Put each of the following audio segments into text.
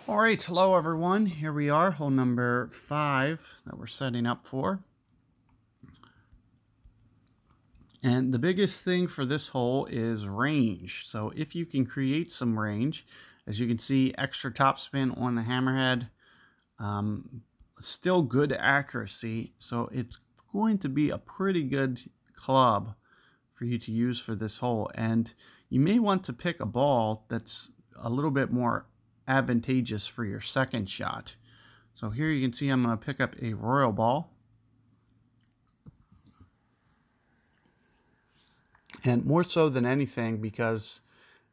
All right, hello everyone. Here we are, hole number 5 that we're setting up for. And the biggest thing for this hole is range. So if you can create some range, as you can see, extra topspin on the hammerhead, still good accuracy. So it's going to be a pretty good club for you to use for this hole. And you may want to pick a ball that's a little bit more advantageous for your second shot. So here you can see I'm going to pick up a royal ball. And more so than anything, because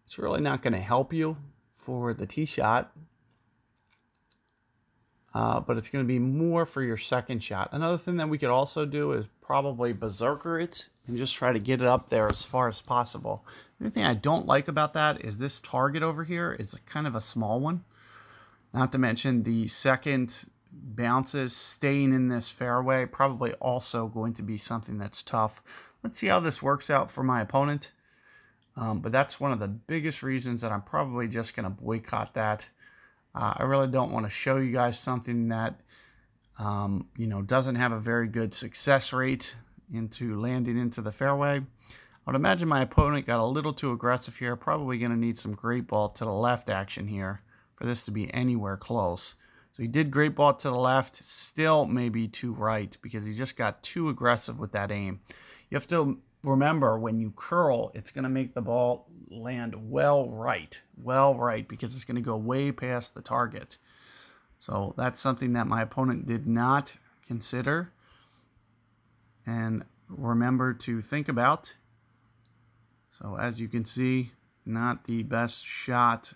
it's really not going to help you for the tee shot, but it's going to be more for your second shot. Another thing that we could also do is probably berserker it and just try to get it up there as far as possible. The only thing I don't like about that is this target over here is kind of a small one. Not to mention the second bounces staying in this fairway, probably also going to be something that's tough. Let's see how this works out for my opponent. But that's one of the biggest reasons that I'm probably just going to boycott that. I really don't want to show you guys something that doesn't have a very good success rate into landing into the fairway. I would imagine my opponent got a little too aggressive here. Probably going to need some great ball to the left action here for this to be anywhere close. So he did great ball to the left, still maybe too right because he just got too aggressive with that aim. You have to remember when you curl, it's going to make the ball land well right, because it's going to go way past the target. So that's something that my opponent did not consider and remember to think about. So as you can see, not the best shot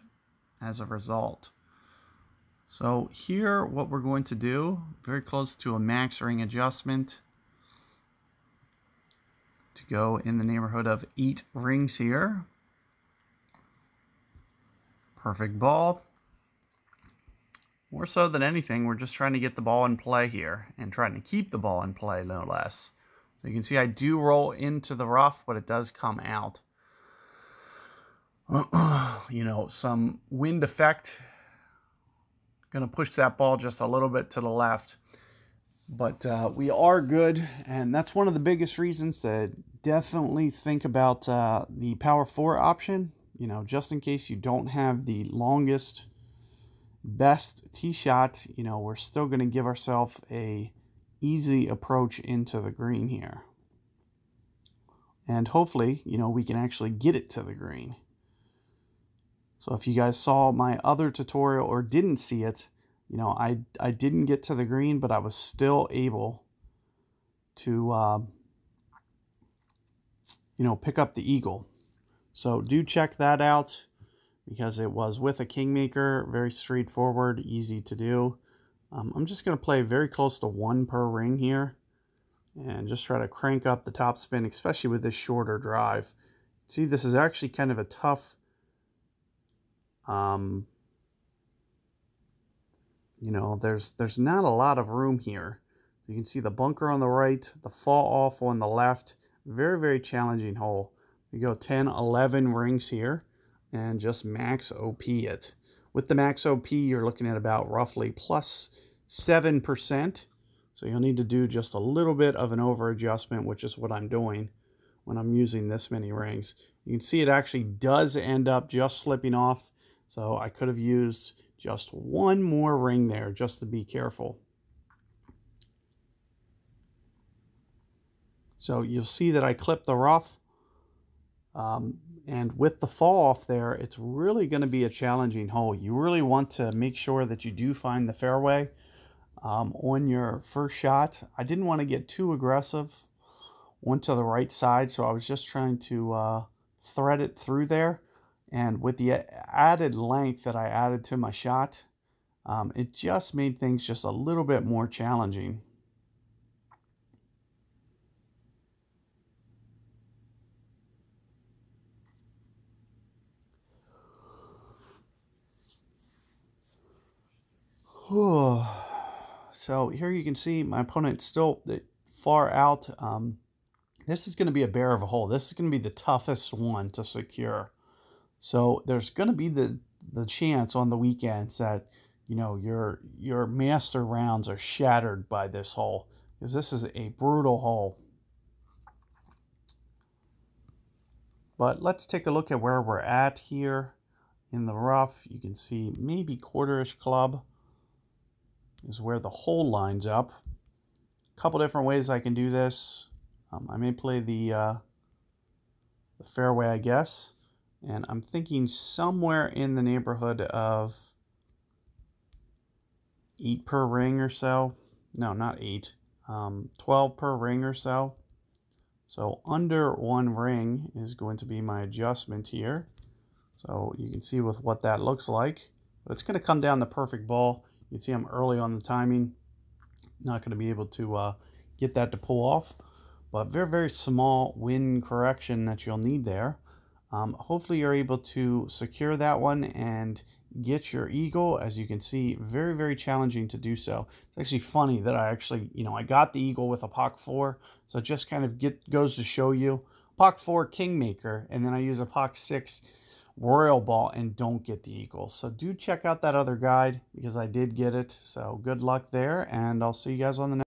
as a result. So here what we're going to do, very close to a max ring adjustment, to go in the neighborhood of 8 rings here. Perfect ball. More so than anything, we're just trying to get the ball in play here and trying to keep the ball in play, no less. So you can see I do roll into the rough, but it does come out. Some wind effect. Going to push that ball just a little bit to the left. But we are good, and that's one of the biggest reasons to definitely think about the Power 4 option. Just in case you don't have the longest, best tee shot, we're still going to give ourselves a easy approach into the green here. And hopefully, we can actually get it to the green. So if you guys saw my other tutorial or didn't see it, I didn't get to the green, but I was still able to, pick up the eagle. So do check that out because it was with a Kingmaker, very straightforward, easy to do. I'm just going to play very close to 1 per ring here and just try to crank up the top spin, especially with this shorter drive. See, this is actually kind of a tough, there's not a lot of room here. You can see the bunker on the right, the fall off on the left. Very, very challenging hole. We go 10, 11 rings here and just max OP it. With the max OP, you're looking at about roughly plus 7%. So you'll need to do just a little bit of an over adjustment, which is what I'm doing when I'm using this many rings. You can see it actually does end up just slipping off. So I could have used just 1 more ring there just to be careful. So you'll see that I clipped the rough. And with the fall off there, it's really going to be a challenging hole. You really want to make sure that you do find the fairway on your first shot. I didn't want to get too aggressive onto the right side, so I was just trying to thread it through there. And with the added length that I added to my shot, it just made things just a little bit more challenging. So here you can see my opponent's still far out. This is going to be a bear of a hole. This is going to be the toughest one to secure. So there's going to be the the chance on the weekends that, you know, your master rounds are shattered by this hole, because this is a brutal hole. But let's take a look at where we're at here in the rough. You can see maybe quarter-ish club is where the hole lines up. A couple different ways I can do this. I may play the fairway, I guess, and I'm thinking somewhere in the neighborhood of 8 per ring or so. No, not 8. 12 per ring or so. So under 1 ring is going to be my adjustment here. So you can see with what that looks like. But it's going to come down to perfect ball. You can see I'm early on the timing. Not going to be able to get that to pull off. But very, very small wind correction that you'll need there. Hopefully you're able to secure that one and get your eagle. As you can see, very, very challenging to do so. It's actually funny that I actually, I got the eagle with a POC 4. So it just kind of goes to show you. POC 4 Kingmaker, and then I use a POC 6 Royal Ball and don't get the eagle. So do check out that other guide because I did get it. So good luck there, and I'll see you guys on the next